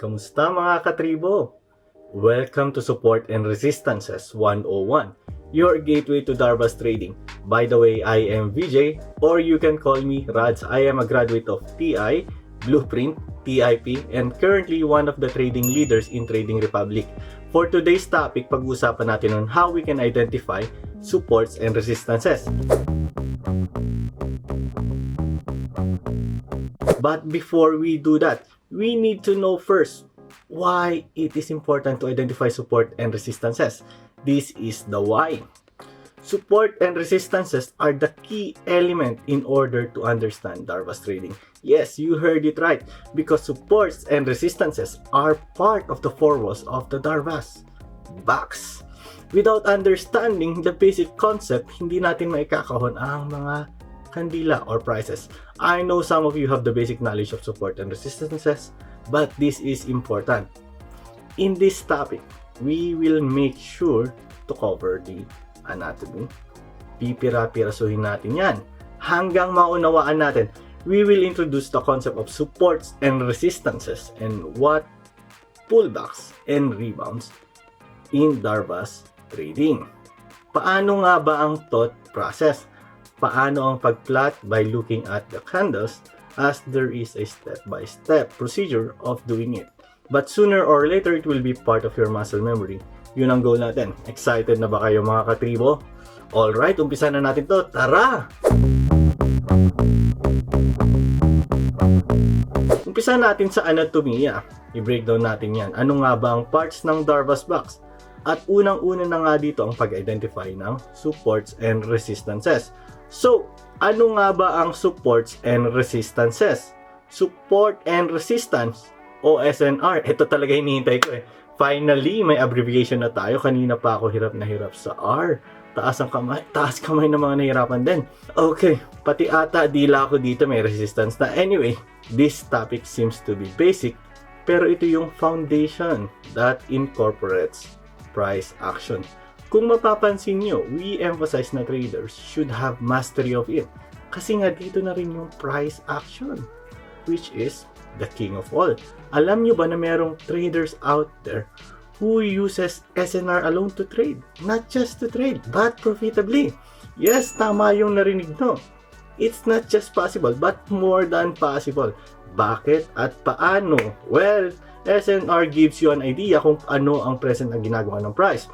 Kamusta mga katribo? Welcome to Support and Resistances 101, your gateway to Darvas trading. By the way, I am VJ, or you can call me Rads. I am a graduate of TI, Blueprint, TIP, and currently one of the trading leaders in Trading Republic. For today's topic, pag-uusapan natin on how we can identify supports and resistances. But before we do that, we need to know first why it is important to identify support and resistances. This is the why. Support and resistances are the key element in order to understand Darvas trading. Yes, you heard it right, because supports and resistances are part of the four walls of the Darvas box. Without understanding the basic concept, hindi natin maikakahon ang mga kandila or prices. I know some of you have the basic knowledge of support and resistances, but this is important. In this topic, we will make sure to cover the anatomy. Pipira-pirasuhin natin yan. Hanggang maunawaan natin, we will introduce the concept of supports and resistances and what pullbacks and rebounds in Darvas trading. Paano nga ba ang thought process? Paano ang pag-plot by looking at the candles, as there is a step-by-step procedure of doing it. But sooner or later, it will be part of your muscle memory. Yun ang goal natin. Excited na ba kayo mga katribo? Alright, umpisa na natin to. Tara! Umpisa natin sa anatomiya. I-breakdown natin yan. Ano nga ba ang parts ng Darvas box? At unang-una na nga dito ang pag-identify ng supports and resistances. So, ano nga ba ang supports and resistances? Support and resistance o SNR. Ito talaga hinihintay ko eh. Finally, may abbreviation na tayo. Kanina pa ako hirap na hirap sa R. Taas kamay ng mga nahirapan din. Okay, pati ata dila ako dito may resistance na. Anyway, this topic seems to be basic, pero ito yung foundation that incorporates price action. Kung mapapansin nyo, we emphasize na traders should have mastery of it. Kasi nga dito na rin yung price action, which is the king of all. Alam nyo ba na merong traders out there who uses SNR alone to trade? Not just to trade, but profitably. Yes, tama yung narinig no. It's not just possible, but more than possible. Bakit at paano? Well, SNR gives you an idea kung ano ang present na ginagawa ng price,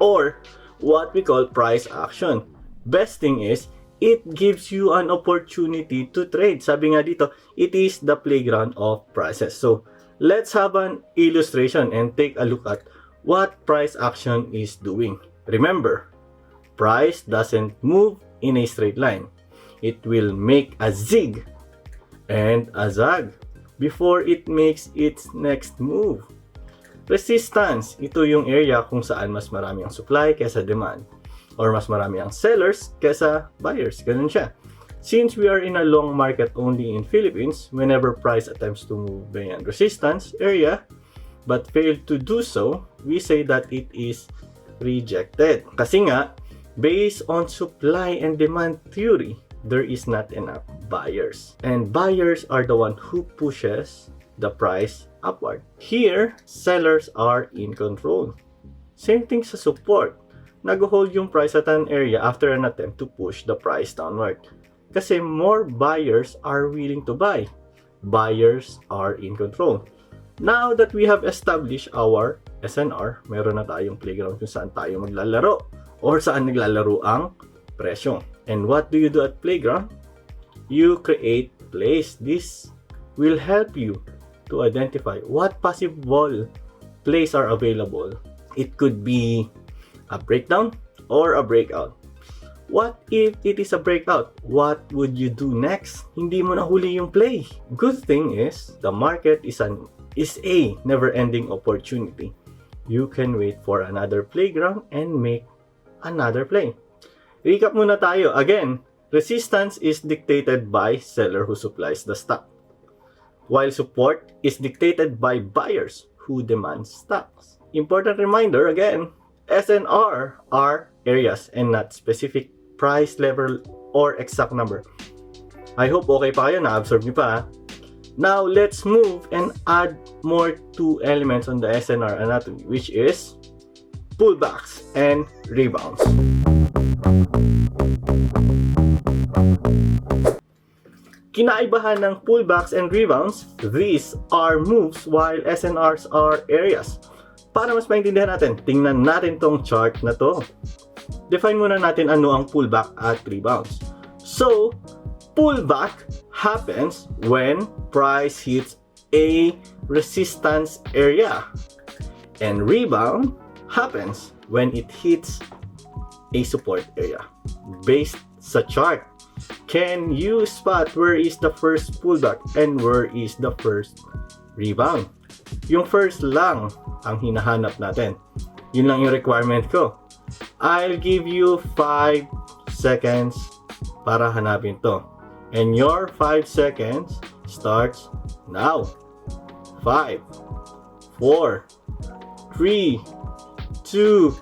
or what we call price action. Best thing is, it gives you an opportunity to trade. Sabi nga dito, it is the playground of prices. So, let's have an illustration and take a look at what price action is doing. Remember, price doesn't move in a straight line. It will make a zig and a zag before it makes its next move. Resistance, ito yung area kung saan mas marami ang supply kesa demand, or mas marami ang sellers kesa buyers. Ganun siya. Since we are in a long market only in Philippines, whenever price attempts to move beyond resistance area but fail to do so, we say that it is rejected. Kasi nga, based on supply and demand theory, there is not enough buyers. And buyers are the one who pushes the price upward. Here, sellers are in control. Same thing sa support. Nag-hold yung price at an area after an attempt to push the price downward. Kasi more buyers are willing to buy. Buyers are in control. Now that we have established our SNR, meron na tayong playground kung saan tayo maglalaro or saan naglalaro ang presyo. And what do you do at playground? You create plays. This will help you to identify what possible plays are available. It could be a breakdown or a breakout. What if it is a breakout? What would you do next? Hindi mo nahuli yung play. Good thing is, the market is a never-ending opportunity. You can wait for another playground and make another play. Recap muna tayo. Again, resistance is dictated by seller who supplies the stock, while support is dictated by buyers who demand stocks. Important reminder again, SNR are areas and not specific price level or exact number. I hope okay pa kayo, na-absorb niyo pa. Now, let's move and add more two elements on the SNR anatomy, which is pullbacks and rebounds. Kinaibahan ng pullbacks and rebounds, these are moves while SNRs are areas. Para mas maintindihan natin, tingnan natin tong chart na to. Define muna natin ano ang pullback at rebounds. So, pullback happens when price hits a resistance area. And rebound happens when it hits a support area. Based sa chart, can you spot where is the first pullback and where is the first rebound? Yung first lang ang hinahanap natin. Yun lang yung requirement ko. I'll give you 5 seconds para hanapin to. And your 5 seconds starts now. 5, 4, 3, 2,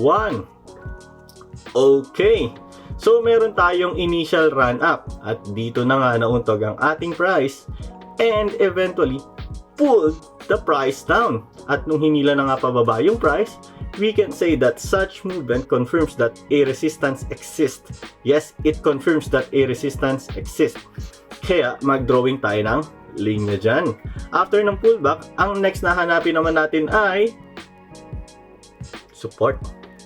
1. Okay. So, meron tayong initial run up at dito na nga nauntog ang ating price and eventually pulled the price down. At nung hinila na nga pababa yung price, we can say that such movement confirms that a resistance exists. Yes, it confirms that a resistance exists. Kaya mag-drawing tayo ng linya dyan. After ng pullback, ang next na hanapin naman natin ay support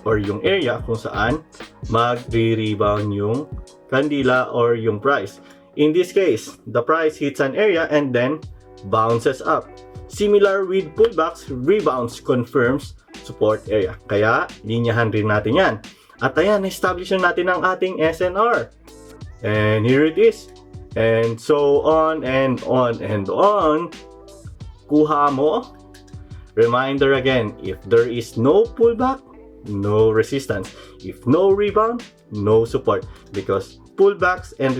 or yung area kung saan magre-rebound yung kandila or yung price. In this case, the price hits an area and then bounces up. Similar with pullbacks, rebounds confirms support area. Kaya, linyahan rin natin yan. At ayan, establish na natin ang ating SNR. And here it is. And so on and on and on. Kuha mo. Reminder again, if there is no pullback, no resistance. If no rebound, no support. Because pullbacks and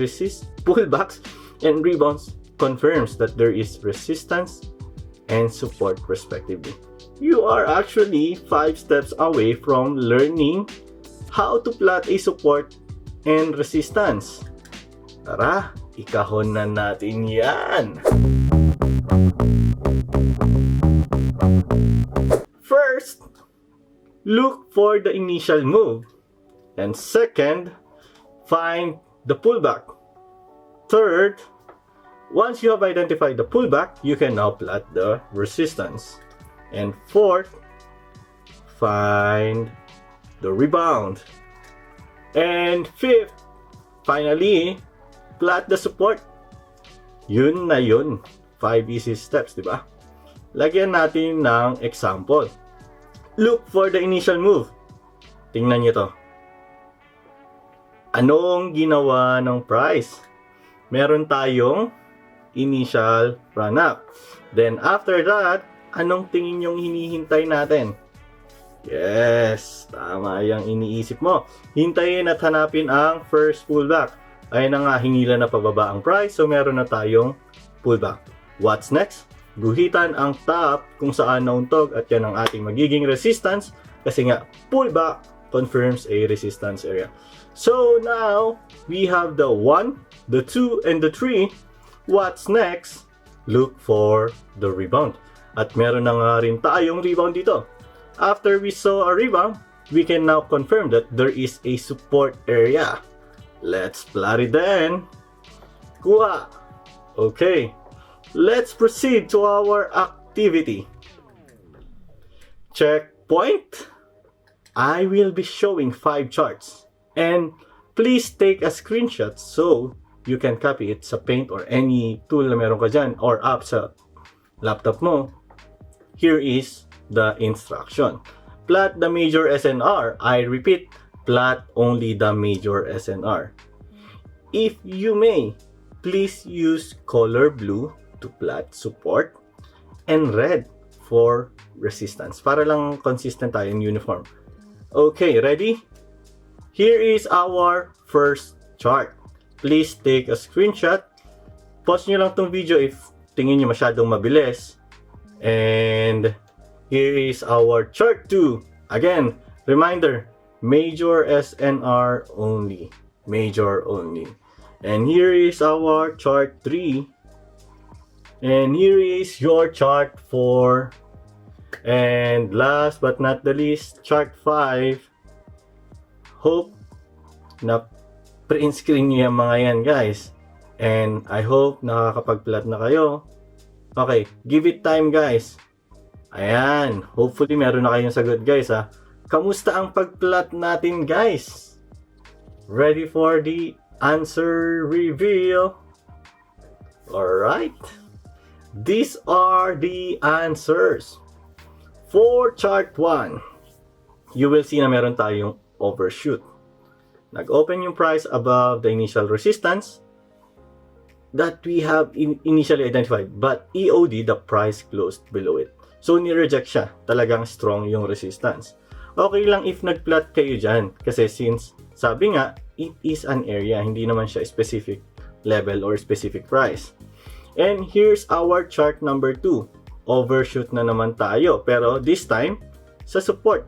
rebounds confirms that there is resistance and support respectively. You are actually 5 steps away from learning how to plot a support and resistance. Tara, ikahon na natin yan! First, look for the initial move. And second, find the pullback. Third, once you have identified the pullback, you can now plot the resistance. And fourth, find the rebound. And fifth, finally, plot the support. Yun na yun. 5 easy steps, di ba? Lagyan natin ng example. Look for the initial move. Tingnan nyo to. Anong ginawa ng price? Meron tayong initial run up. Then after that, anong tingin yung hinihintay natin? Yes, tama yung iniisip mo. Hintayin at hanapin ang first pullback. Ayun na nga, hinila na pababa ang price, so meron na tayong pullback. What's next? Guhitan ang top kung saan nauntog at yan ang ating magiging resistance kasi nga pullback confirms a resistance area. So now, we have the 1, the 2, and the 3. What's next? Look for the rebound. At meron na nga rin tayong rebound dito. After we saw a rebound, we can now confirm that there is a support area. Let's plot it then. Kuha. Okay. Let's proceed to our activity. Checkpoint. I will be showing 5 charts. And please take a screenshot so you can copy it sa Paint or any tool na meron ka dyan or app sa laptop mo. Here is the instruction. Plot the major SNR. I repeat, plot only the major SNR. If you may, please use color blue to plot support and red for resistance. Para lang consistent tayo in uniform. Okay, ready? Here is our first chart. Please take a screenshot. Pause nyo lang tong video if tingin nyo masyadong mabilis. And here is our chart 2. Again, reminder, major SNR only. Major only. And here is our chart 3. And here is your chart 4. And last but not the least, chart 5. Hope na print screen nyo yung mga yan, guys. And I hope nakakapag-plot na kayo. Okay, give it time, guys. Ayan, hopefully meron na kayong sagot, guys, ha. Kamusta ang pag-plot natin, guys? Ready for the answer reveal? Alright. These are the answers. For chart 1, you will see na meron tayong overshoot. Nag-open yung price above the initial resistance that we have initially identified, but EOD, the price closed below it. So, ni-reject siya. Talagang strong yung resistance. Okay lang if nag-plot kayo dyan. Kasi since, sabi nga, it is an area. Hindi naman siya specific level or specific price. And here's our chart number 2. Overshoot na naman tayo. Pero this time, sa support.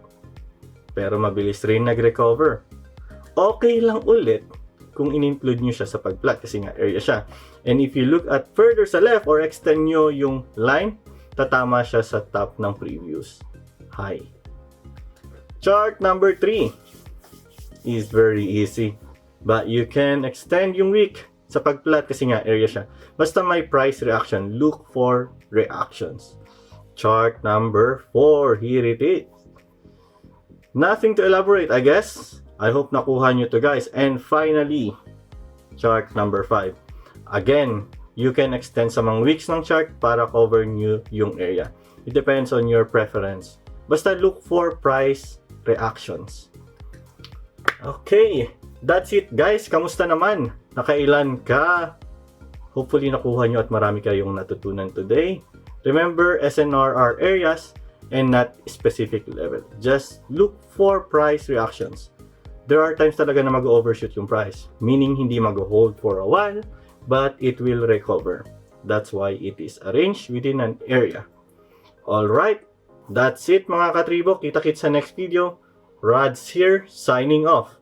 Pero mabilis rin nag-recover. Okay lang ulit kung in-include nyo siya sa pag-plot kasi nga area siya. And if you look at further sa left or extend nyo yung line, tatama siya sa top ng previous high. Chart number 3 is very easy. But you can extend yung wick sa pag-plot kasi nga area siya. Basta may price reaction, look for reactions. Chart number 4, here it is. Nothing to elaborate, I guess. I hope nakuha nyo to, guys. And finally, chart number 5. Again, you can extend sa mga wicks ng chart para cover nyo yung area. It depends on your preference. Basta look for price reactions. Okay, that's it, guys. Kamusta naman? Nakailan ka? Hopefully nakuha nyo at marami kayong natutunan today. Remember, SNR are areas and not specific level. Just look for price reactions. There are times talaga na mag-overshoot yung price, meaning hindi mag-hold for a while, but it will recover. That's why it is arranged within an area. Alright, that's it mga katribo. Kita-kits sa next video. Rods here, signing off.